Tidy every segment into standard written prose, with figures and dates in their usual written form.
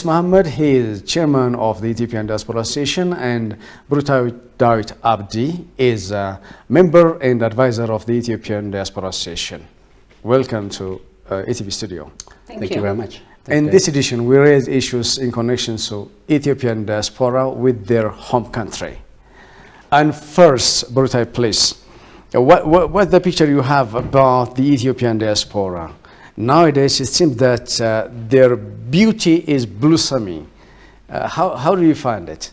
Mohammed, he is chairman of the Ethiopian Diaspora Association, and Brutai Dawit Abdi is a member and advisor of the Ethiopian Diaspora Association. Welcome to ETV Studio. Thank you very much. In this edition, we raise issues in connection to Ethiopian diaspora with their home country. And first, Brutai, please, what's the picture you have about the Ethiopian diaspora? Nowadays, it seems that their beauty is blossoming. How do you find it?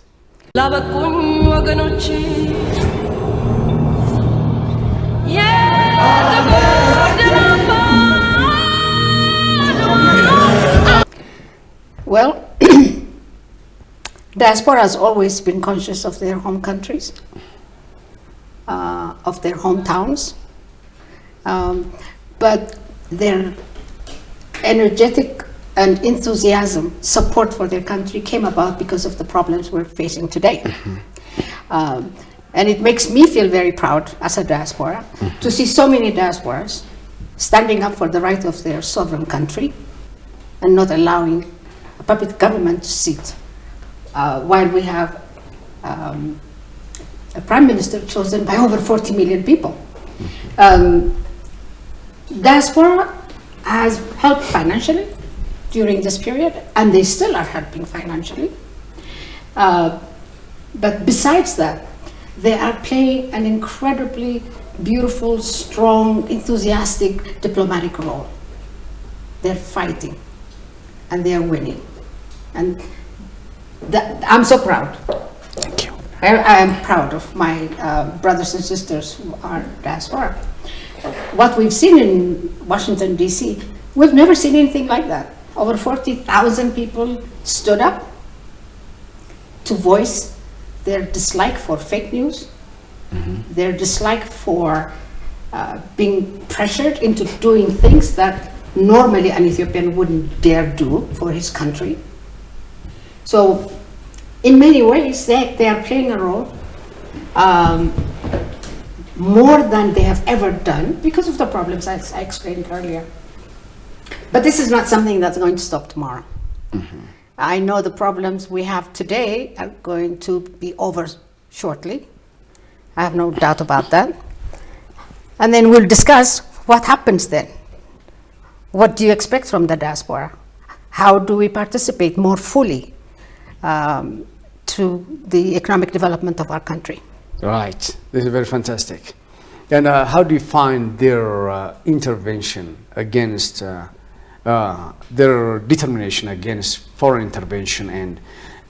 Well, diaspora has always been conscious of their home countries, of their hometowns, but their energetic and enthusiasm, support for their country came about because of the problems we're facing today. And it makes me feel very proud as a diaspora to see so many diasporas standing up for the right of their sovereign country and not allowing a puppet government to sit while we have a prime minister chosen by over 40 million people. Diaspora has helped financially during this period, and they still are helping financially. But besides that, they are playing an incredibly beautiful, strong, enthusiastic diplomatic role. They're fighting, and they are winning. And I'm so proud. Thank you. I am proud of my brothers and sisters who are diaspora. What we've seen in Washington, D.C., we've never seen anything like that. Over 40,000 people stood up to voice their dislike for fake news, their dislike for being pressured into doing things that normally an Ethiopian wouldn't dare do for his country. So in many ways, they are playing a role more than they have ever done because of the problems I explained earlier. But this is not something that's going to stop tomorrow. I know the problems we have today are going to be over shortly. I have no doubt about that. And then we'll discuss what happens then. What do you expect from the diaspora? How do we participate more fully to the economic development of our country? Right. This is very fantastic. And how do you find their intervention against, their determination against foreign intervention, and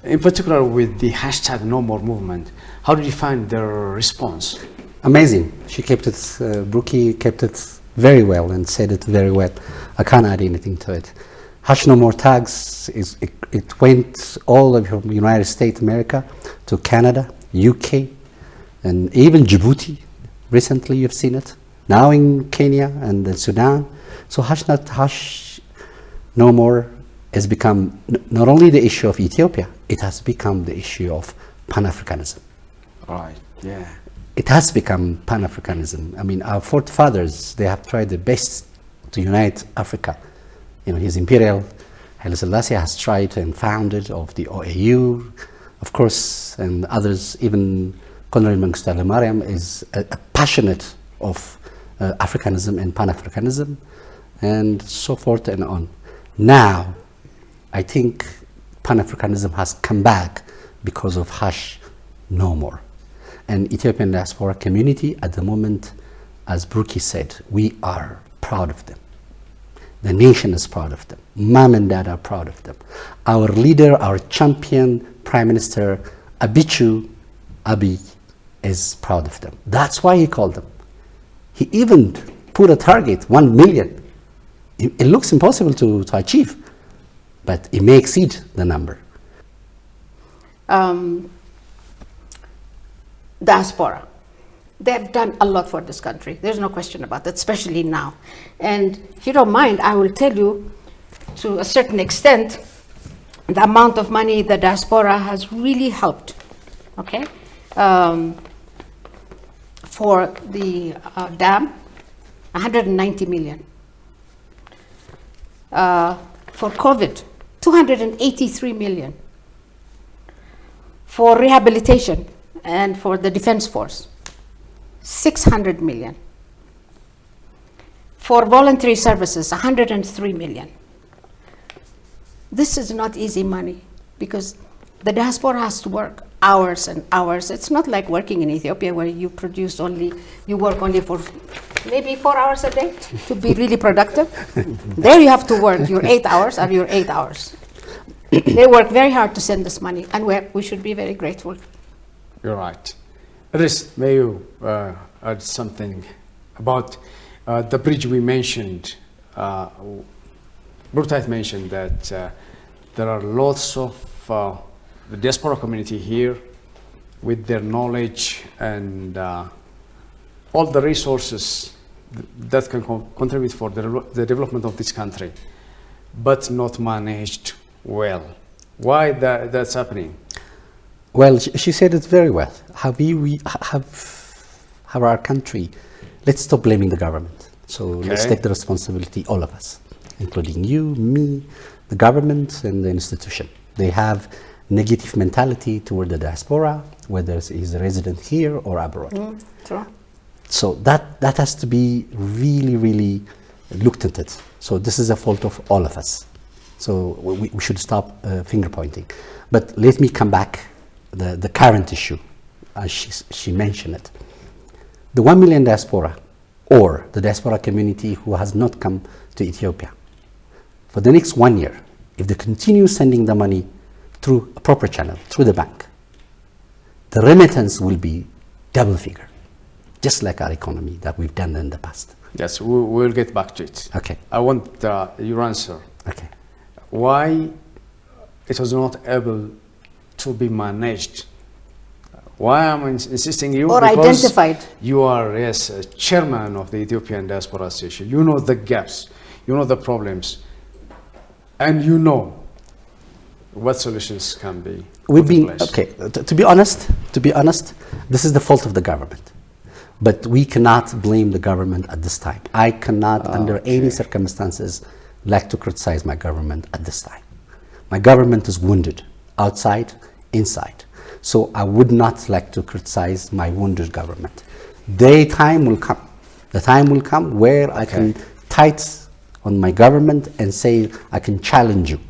in particular with the hashtag No More movement? How did you find their response? Amazing. She kept it, Brookie kept it very well and said it very well. I can't add anything to it. Hash No More tags, it went all of the United States, America, to Canada, UK, and even Djibouti. Recently you've seen it. Now in Kenya and Sudan. So Hash No More has become not only the issue of Ethiopia, it has become the issue of Pan-Africanism. Right, yeah. It has become Pan-Africanism. I mean, our forefathers, they have tried their best to unite Africa. You know, His Imperial Haile Selassie has tried and founded of the OAU, of course, and others, even Colonel Mengistu Haile Mariam is a passionate of Africanism and Pan-Africanism, and so forth and on. Now, I think Pan-Africanism has come back because of Hash No More. And Ethiopian diaspora community at the moment, as Brookie said, we are proud of them. The nation is proud of them. Mom and dad are proud of them. Our leader, our champion, Prime Minister Abichu Abiy is proud of them. That's why he called them. He even put a target, 1 million. It looks impossible to achieve, but it may exceed the number. Diaspora. They've done a lot for this country. There's no question about that, especially now. And if you don't mind, I will tell you, to a certain extent, the amount of money the diaspora has really helped, okay? For the dam, 190 million. For COVID, 283 million. For rehabilitation and for the defense force, 600 million. For voluntary services, 103 million. This is not easy money because the diaspora has to work hours and hours. It's not like working in Ethiopia where you work only for maybe 4 hours a day to be really productive. There you have to work your 8 hours or your 8 hours. They work very hard to send this money, and we should be very grateful. You're right. Riz, may you add something about the bridge we mentioned? Burtait mentioned that there are lots of the diaspora community here with their knowledge and all the resources that can contribute for the development of this country, but not managed well. Why that's happening? Well, she said it very well. How our country, let's stop blaming the government. So let's take the responsibility, all of us, including you, me, the government, and the institution. They have negative mentality toward the diaspora, whether he's a resident here or abroad. True. So that has to be really, really looked at it. So this is a fault of all of us. So we should stop finger pointing. But let me come back the current issue, as she mentioned it. The 1 million diaspora, or the diaspora community who has not come to Ethiopia, for the next 1 year, if they continue sending the money through a proper channel, through the bank, the remittance will be double figure, just like our economy that we've done in the past. Yes, we'll get back to it. Okay. I want your answer. Okay. Why it was not able to be managed? Why I'm insisting you? Or because identified. You are, yes, chairman of the Ethiopian Diaspora Association. You know the gaps, you know the problems, and you know what solutions can be. We've been, okay, to be honest, this is the fault of the government. But we cannot blame the government at this time. I cannot, under any circumstances, like to criticize my government at this time. My government is wounded, outside, inside. So I would not like to criticize my wounded government. The time will come. The time will come where I can tight on my government and say I can challenge you.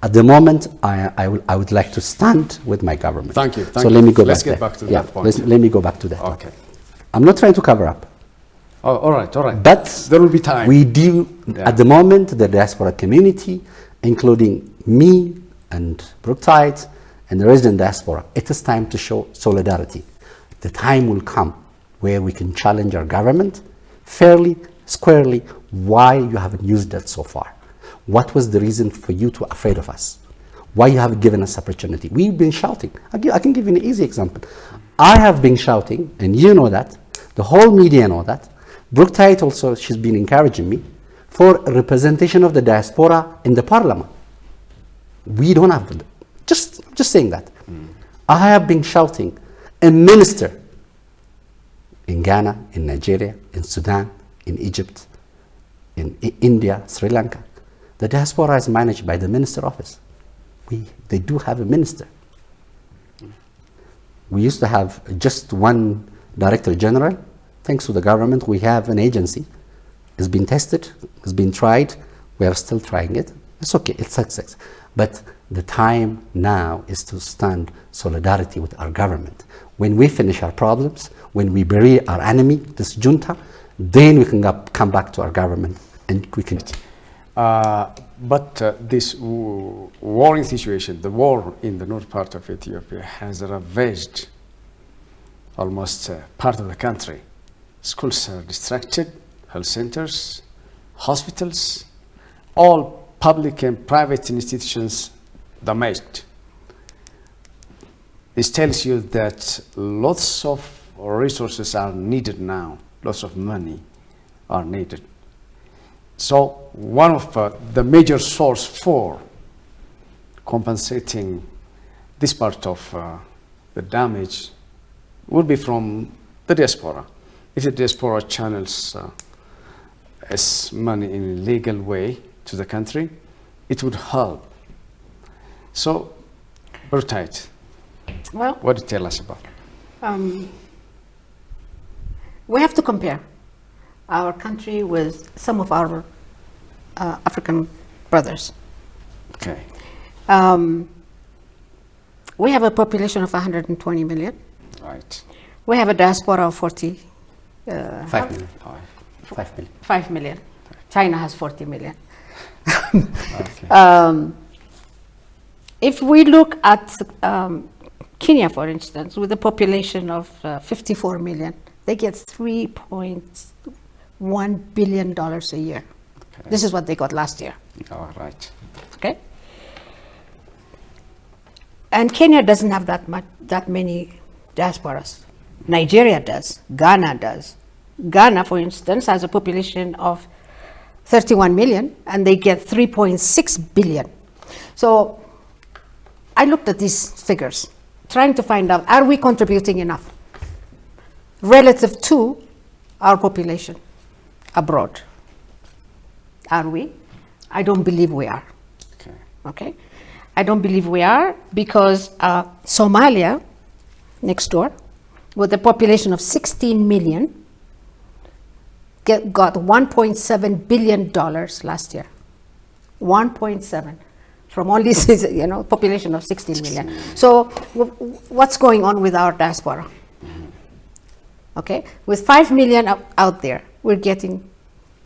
At the moment, I would like to stand with my government. Thank you. So let me go Let's back get there. back to that point. Let me go back to that. Okay. I'm not trying to cover up. Oh, all right. But there will be time. We do, at the moment, the diaspora community, including me and Burtait and the resident diaspora, it is time to show solidarity. The time will come where we can challenge our government fairly, squarely, why you haven't used that so far. What was the reason for you to afraid of us? Why you haven't given us opportunity? We've been shouting. I can give you an easy example. I have been shouting, and you know that. The whole media know that. Burtait also, she's been encouraging me for a representation of the diaspora in the parliament. We don't have to. Just saying that. I have been shouting. A minister in Ghana, in Nigeria, in Sudan, in Egypt, in India, Sri Lanka. The diaspora is managed by the minister office. They do have a minister. We used to have just one director general. Thanks to the government, we have an agency. It's been tested, it's been tried. We are still trying it. It's okay, it's success. But the time now is to stand solidarity with our government. When we finish our problems, when we bury our enemy, this junta, then we can come back to our government and we can. But this warring situation, the war in the north part of Ethiopia has ravaged almost part of the country. Schools are distracted, health centers, hospitals, all public and private institutions damaged. This tells you that lots of resources are needed now, lots of money are needed. So one of the major source for compensating this part of the damage would be from the diaspora. If the diaspora channels money in a legal way to the country, it would help So, Brutait, Well, what do you tell us about? we have to compare our country with some of our African brothers. Okay. We have a population of 120 million. Right. We have a diaspora of 40. 5 million. 5 million. 5 million. China has 40 million. Okay. If we look at Kenya, for instance, with a population of 54 million, they get $3.1 billion a year. Okay. This is what they got last year. All right. Okay. And Kenya doesn't have that many diasporas. Nigeria does. Ghana does. Ghana, for instance, has a population of 31 million, and they get 3.6 billion. So I looked at these figures, trying to find out, are we contributing enough relative to our population abroad? Are we? I don't believe we are. Okay. Okay? I don't believe we are, because Somalia, next door, with a population of 16 million, got $1.7 billion last year. 1.7 from all these, population of 16 million. So what's going on with our diaspora? Okay, with 5 million out there, we're getting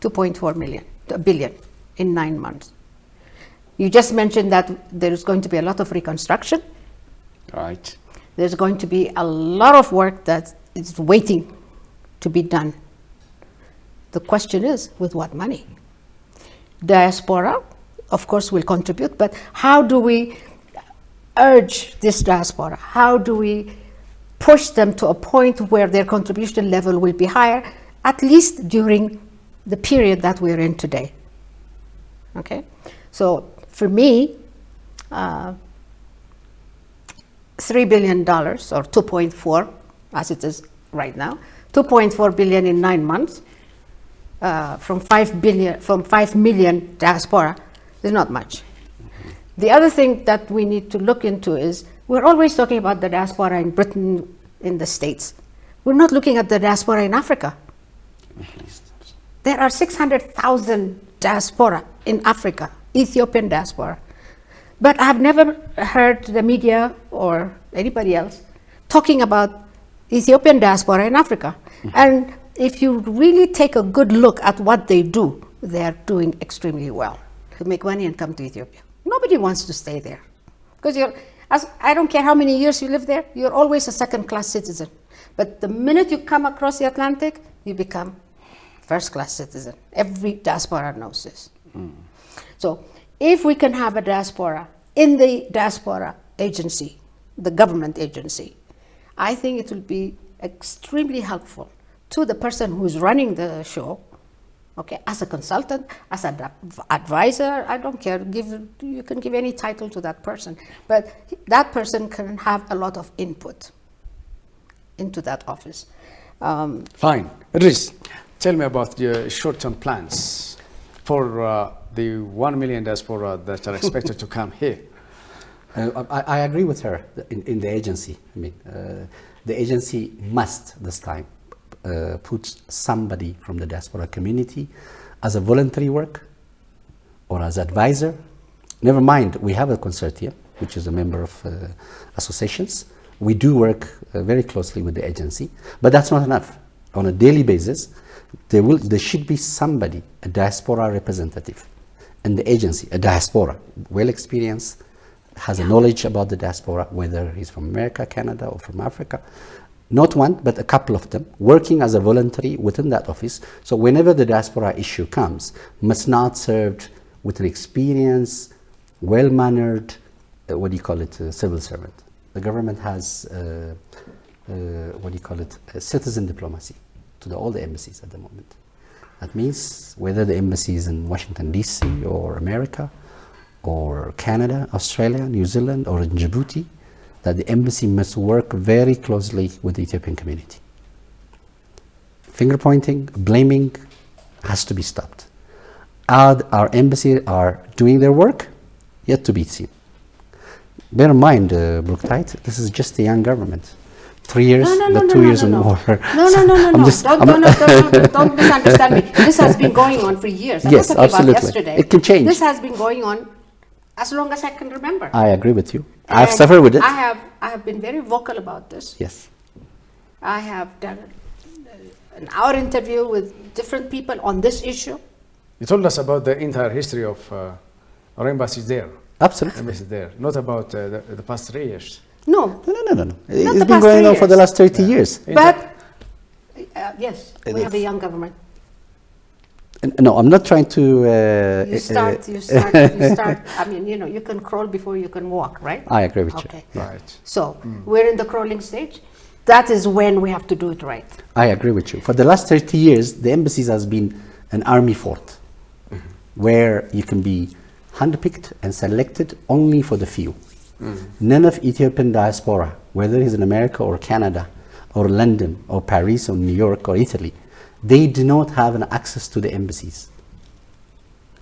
2.4 billion in 9 months. You just mentioned that there is going to be a lot of reconstruction. Right. There's going to be a lot of work that is waiting to be done. The question is, with what money? Diaspora, of course, will contribute, but how do we urge this diaspora? How do we push them to a point where their contribution level will be higher, at least during the period that we're in today? Okay, so for me, $3 billion, or 2.4, as it is right now, 2.4 billion in 9 months, from 5 million diaspora is not much. The other thing that we need to look into is, we're always talking about the diaspora in Britain, in the States. We're not looking at the diaspora in Africa. There are 600,000 diaspora in Africa, Ethiopian diaspora. But I've never heard the media or anybody else talking about Ethiopian diaspora in Africa. And if you really take a good look at what they do, they're doing extremely well to make money and come to Ethiopia. Nobody wants to stay there, because I don't care how many years you live there, you're always a second-class citizen. But the minute you come across the Atlantic, you become first-class citizen. Every diaspora knows this. So if we can have a diaspora in the diaspora agency, the government agency, I think it will be extremely helpful to the person who's running the show, okay, as a consultant, as an advisor, I don't care, you can give any title to that person, but that person can have a lot of input into that office. Fine. Idris, tell me about your short-term plans for the 1 million diaspora that are expected to come here. I agree with her in the agency. I mean, the agency must this time put somebody from the diaspora community as a voluntary work or as advisor. Never mind, we have a consortium, which is a member of associations. We do work very closely with the agency, but that's not enough. On a daily basis, there should be somebody, a diaspora representative in the agency, a diaspora, well experienced, has a knowledge about the diaspora, whether he's from America, Canada, or from Africa. Not one, but a couple of them, working as a voluntary within that office. So whenever the diaspora issue comes, must not served with an experienced, well-mannered, civil servant. The government has, citizen diplomacy to all the embassies at the moment. That means whether the embassy is in Washington, D.C., or America, or Canada, Australia, New Zealand, or in Djibouti, that the embassy must work very closely with the Ethiopian community. Finger pointing, blaming has to be stopped. Our embassies are doing their work, yet to be seen. Bear in mind, Brooktight, this is just a young government. 3 years, the 2 years in war. No. Don't misunderstand me. This has been going on for years. I'm Yes, not talking absolutely. about yesterday. It can change. This has been going on as long as I can remember. I agree with you. I've And suffered with it. I have been very vocal about this. Yes. I have done an hour interview with different people on this issue. You told us about the entire history of our embassies there. Absolutely. Embassy there, not about the past 3 years. No, No. It's the been past going 3 on for the years. last 30 years. but yes, we have a young government. No, I'm not trying to... You start. I mean, you can crawl before you can walk, right? I agree with Okay. you. Right. So we're in the crawling stage. That is when we have to do it right. I agree with you. For the last 30 years, the embassies has been an army fort where you can be handpicked and selected only for the few. None of Ethiopian diaspora, whether he's in America or Canada or London or Paris or New York or Italy, they do not have an access to the embassies.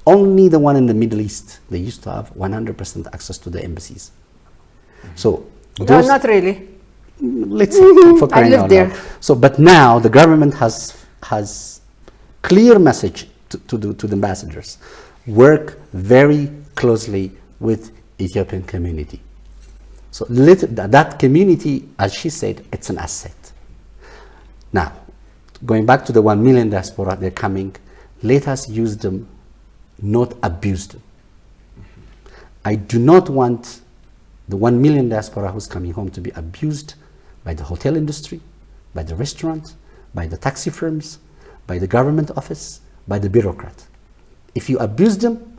Only the one in the Middle East, they used to have 100% access to the embassies. So, No, not really. let's say, for crying I live out there. loud. So, but now the government has clear message to the ambassadors. Work very closely with Ethiopian community. So that community, as she said, it's an asset. Now, going back to the 1 million diaspora, they're coming. Let us use them, not abuse them. I do not want the 1 million diaspora who's coming home to be abused by the hotel industry, by the restaurant, by the taxi firms, by the government office, by the bureaucrat. If you abuse them,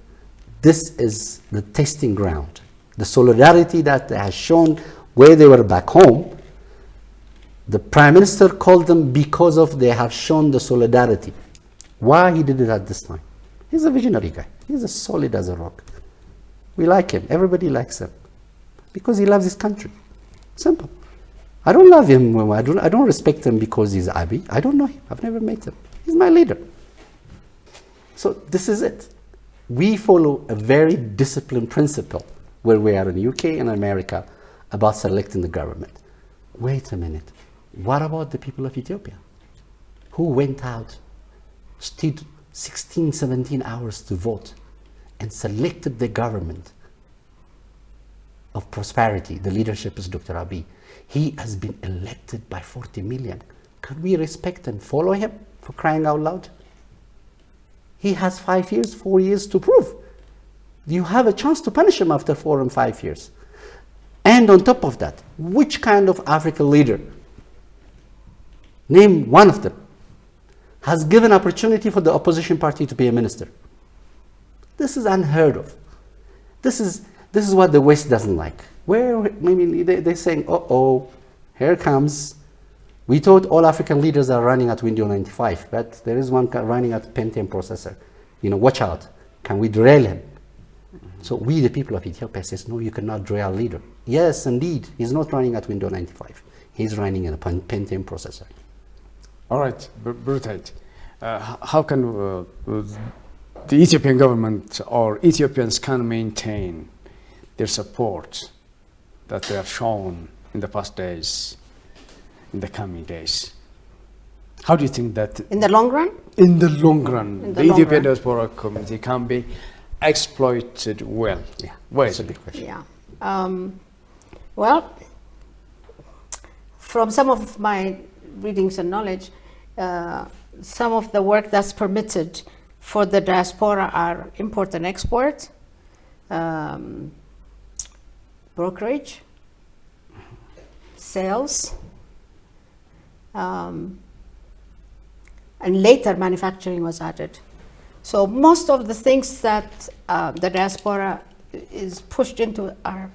this is the testing ground. The solidarity that they have shown where they were back home, the Prime Minister called them because of they have shown the solidarity. Why he did it at this time? He's a visionary guy. He's as solid as a rock. We like him. Everybody likes him. Because he loves his country. Simple. I don't love him. I don't respect him because he's Abiy. I don't know him. I've never met him. He's my leader. So this is it. We follow a very disciplined principle where we are in UK and America about selecting the government. Wait a minute. What about the people of Ethiopia who went out, stood 16, 17 hours to vote and selected the government of prosperity? The leadership is Dr. Abiy. He has been elected by 40 million. Can we respect and follow him, for crying out loud? He has 5 years, 4 years to prove. You have a chance to punish him after 4 and 5 years. And on top of that, which kind of African leader, name one of them, has given opportunity for the opposition party to be a minister? This is unheard of. This is what the West doesn't like. They're saying, uh-oh, here comes. We thought all African leaders are running at Windows 95, but there is one running at Pentium processor. Watch out. Can we derail him? So we, the people of Ethiopia, says, no, you cannot derail a leader. Yes, indeed, he's not running at Windows 95. He's running in a Pentium processor. All right, Brutait. How can the Ethiopian government or Ethiopians can maintain their support that they have shown in the past days, in the coming days? How do you think that... In the long run? In the long run, the long Ethiopian run. diaspora community can be exploited well? Yeah, Well, that's a good question. Yeah. Well, from some of my readings and knowledge, some of the work that's permitted for the diaspora are import and export, brokerage, sales, and later manufacturing was added. So most of the things that the diaspora is pushed into are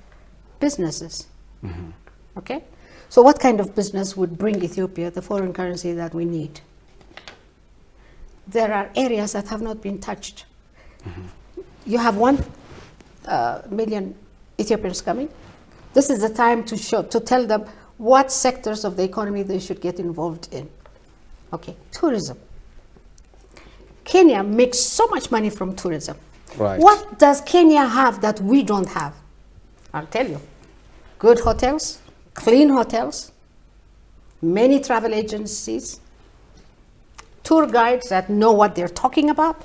businesses. Mm-hmm. Okay? So what kind of business would bring Ethiopia the foreign currency that we need? There are areas that have not been touched. Mm-hmm. You have 1 million Ethiopians coming. This is the time to tell them what sectors of the economy they should get involved in. Okay, tourism. Kenya makes so much money from tourism. Right. What does Kenya have that we don't have? I'll tell you. good hotels, clean hotels, many travel agencies, tour guides that know what they're talking about.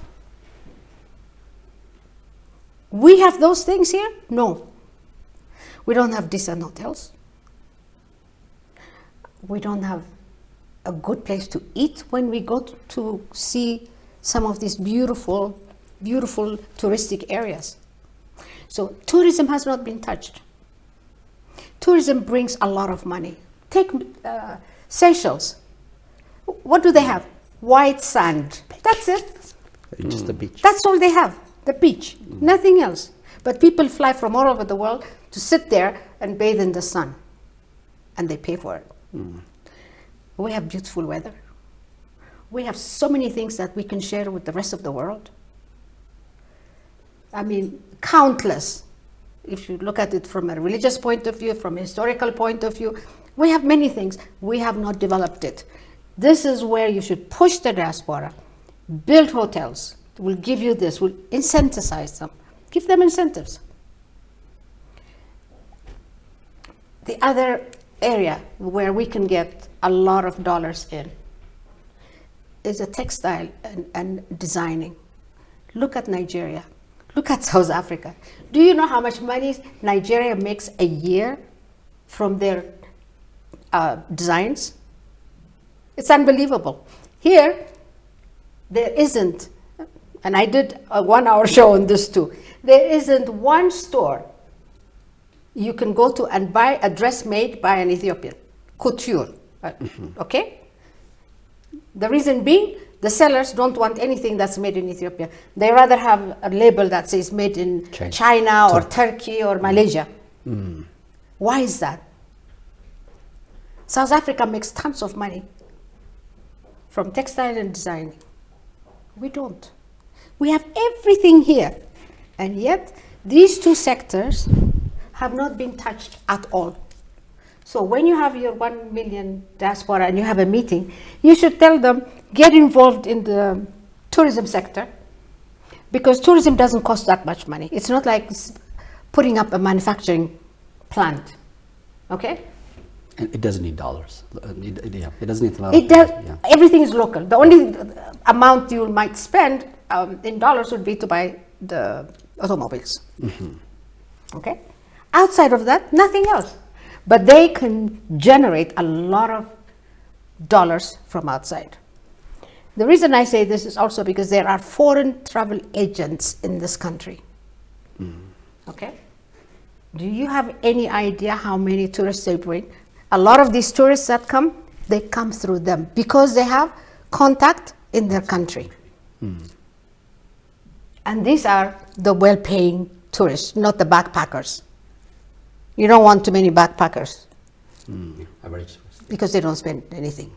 We have those things here? No. We don't have decent hotels. We don't have a good place to eat when we go to see some of these beautiful, beautiful touristic areas. So tourism has not been touched. Tourism brings a lot of money. Take Seychelles. What do they have? White sand. That's it. Just the beach. That's all they have, the beach, nothing else. But people fly from all over the world to sit there and bathe in the sun, and they pay for it. We have beautiful weather. We have so many things that we can share with the rest of the world. I mean, countless. If you look at it from a religious point of view, from a historical point of view, we have many things. We have not developed it. This is where you should push the diaspora. Build hotels. We'll give you this. We'll incentivize them. Give them incentives. The other area where we can get a lot of dollars in is the textile and designing. Look at Nigeria. Look at South Africa. Do you know how much money Nigeria makes a year from their designs? It's unbelievable. Here, there isn't, and I did a 1-hour show on this too, there isn't one store you can go to and buy a dress made by an Ethiopian, couture, okay? The reason being, the sellers don't want anything that's made in Ethiopia. They rather have a label that says made in China or Turkey or Malaysia. Why is that? South Africa makes tons of money from textile and designing. We don't. We have everything here. And yet, these two sectors have not been touched at all. So when you have your 1 million diaspora and you have a meeting, you should tell them, get involved in the tourism sector, because tourism doesn't cost that much money. It's not like putting up a manufacturing plant, okay? And it doesn't need dollars. It doesn't need a lot It of does. dollars, yeah. Everything is local. The only amount you might spend in dollars would be to buy the automobiles. Okay? Outside of that, nothing else. But they can generate a lot of dollars from outside. The reason I say this is also because there are foreign travel agents in this country. Okay? Do you have any idea how many tourists they bring? A lot of these tourists that come, they come through them because they have contact in their country. And these are the well-paying tourists, not the backpackers. You don't want too many backpackers because they don't spend anything.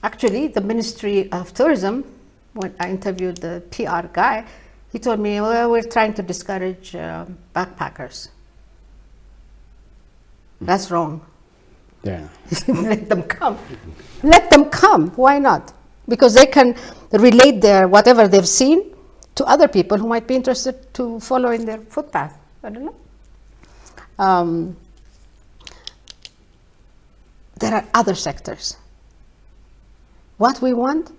Actually, the Ministry of Tourism, when I interviewed the PR guy, he told me, well, we're trying to discourage backpackers. That's wrong. Yeah. Let them come. Let them come. Why not? Because they can relate their whatever they've seen to other people who might be interested to follow in their footpath. I don't know. There are other sectors. What we want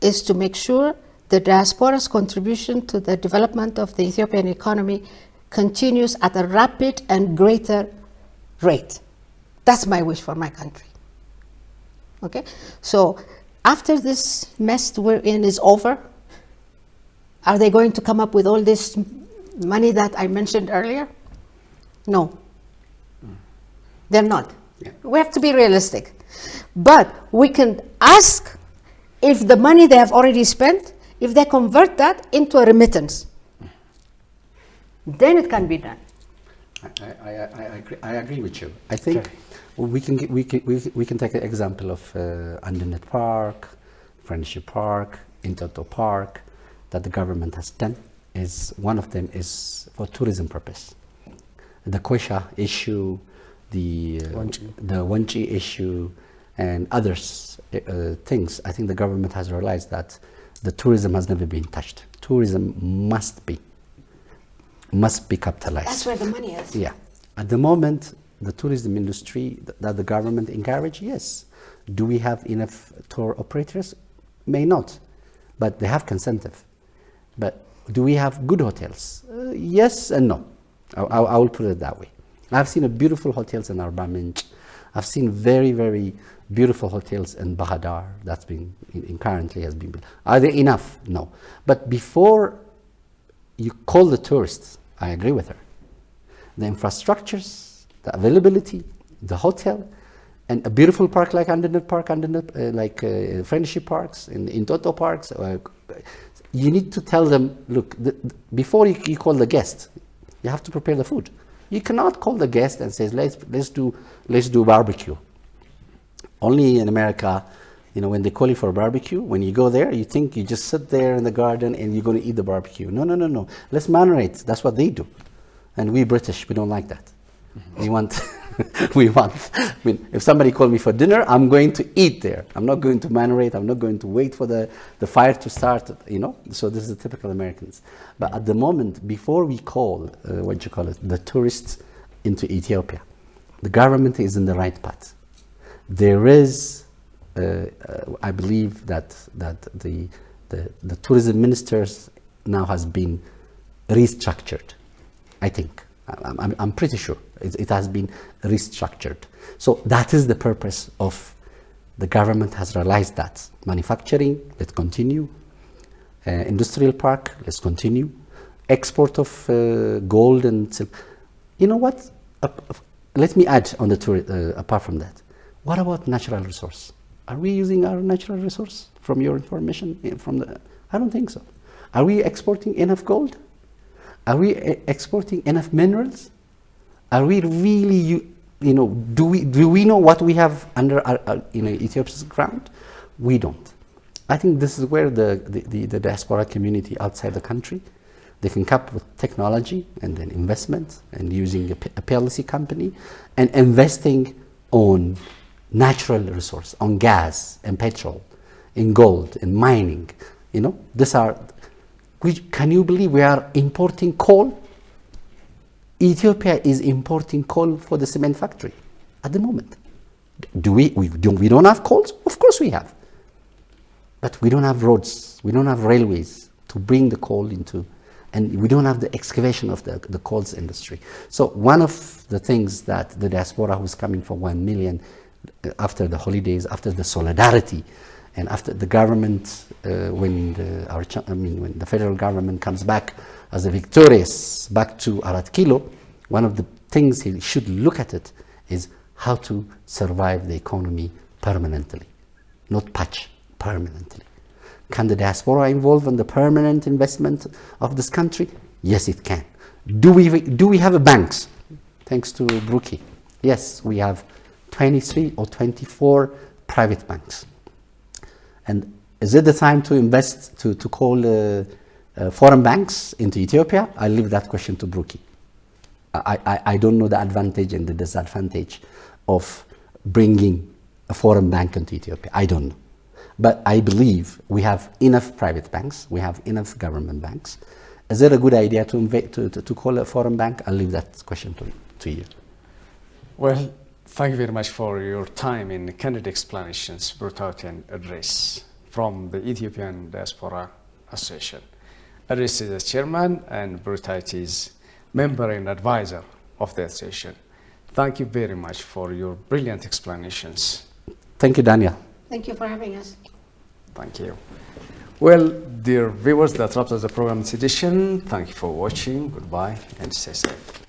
is to make sure the diaspora's contribution to the development of the Ethiopian economy continues at a rapid and greater rate. That's my wish for my country. Okay? So after this mess we're in is over, are they going to come up with all this money that I mentioned earlier? No. They're not. Yeah. We have to be realistic. But we can ask if the money they have already spent, if they convert that into a remittance, then it can be done. I agree with you. I think we can take an example of Andinet Park, Friendship Park, Intoto Park, that the government has done. Is one of them is for tourism purpose. The Kwesha issue, the Wanchi issue, and others things. I think the government has realized that the tourism has never been touched. Tourism must be must be capitalized. That's where the money is. Yeah. At the moment, the tourism industry that the government encourage, yes. Do we have enough tour operators? May not, but they have incentive. But do we have good hotels? Yes and no. I will put it that way. I've seen beautiful hotels in Arba Minj. I've seen very, very beautiful hotels in Bahadar that's been currently has been built. Are they enough? No. But before you call the tourists, I agree with her. The infrastructures, the availability, the hotel, and a beautiful park like Andanet Park, Friendship Parks, in Toto Parks. You need to tell them, look, before you call the guest, you have to prepare the food. You cannot call the guest and say, let's do barbecue. Only in America, when they call you for a barbecue, when you go there, you think you just sit there in the garden and you're going to eat the barbecue. No. Let's marinate. That's what they do. And we British, we don't like that. If somebody called me for dinner, I'm going to eat there. I'm not going to marinate. I'm not going to wait for the fire to start, So this is the typical Americans. But at the moment, before we call, the tourists into Ethiopia, the government is in the right path. There is, I believe that the tourism ministers now has been restructured. I think. I'm pretty sure it has been restructured. So that is the purpose of the government has realized that. Manufacturing, let's continue. Industrial park, let's continue. Export of gold and silver. You know what? Let me add on the apart from that. What about natural resource? Are we using our natural resource from your information? I don't think so. Are we exporting enough gold? Are we exporting enough minerals? Are we really, do we know what we have under Ethiopia's ground? We don't. I think this is where the diaspora community outside the country, they can come up with technology and then investment and using a PLC company and investing on natural resource, on gas and petrol, in gold, in mining. Can you believe we are importing coal? Ethiopia is importing coal for the cement factory at the moment. We don't have coals? Of course we have. But we don't have roads, we don't have railways to bring the coal into, and we don't have the excavation of the coals industry. So one of the things that the diaspora who's coming for 1 million after the holidays, after the solidarity, and after the government, when the federal government comes back as a victorious back to Arat Kilo, one of the things he should look at it is how to survive the economy permanently, not patch, permanently. Can the diaspora involve in the permanent investment of this country? Yes, it can. Do we have banks? Thanks to Brookie. Yes, we have 23 or 24 private banks. And is it the time to invest, to call foreign banks into Ethiopia? I leave that question to Brookie. I don't know the advantage and the disadvantage of bringing a foreign bank into Ethiopia. I don't know. But I believe we have enough private banks, we have enough government banks. Is it a good idea to call a foreign bank? I'll leave that question to you. Well, thank you very much for your time in candid explanations brought out in address from the Ethiopian Diaspora Association. Address is the chairman and Brutait is member and advisor of the association. Thank you very much for your brilliant explanations. Thank you, Daniel. Thank you for having us. Thank you. Well, dear viewers, that wraps up the program's edition. Thank you for watching. Goodbye and stay safe.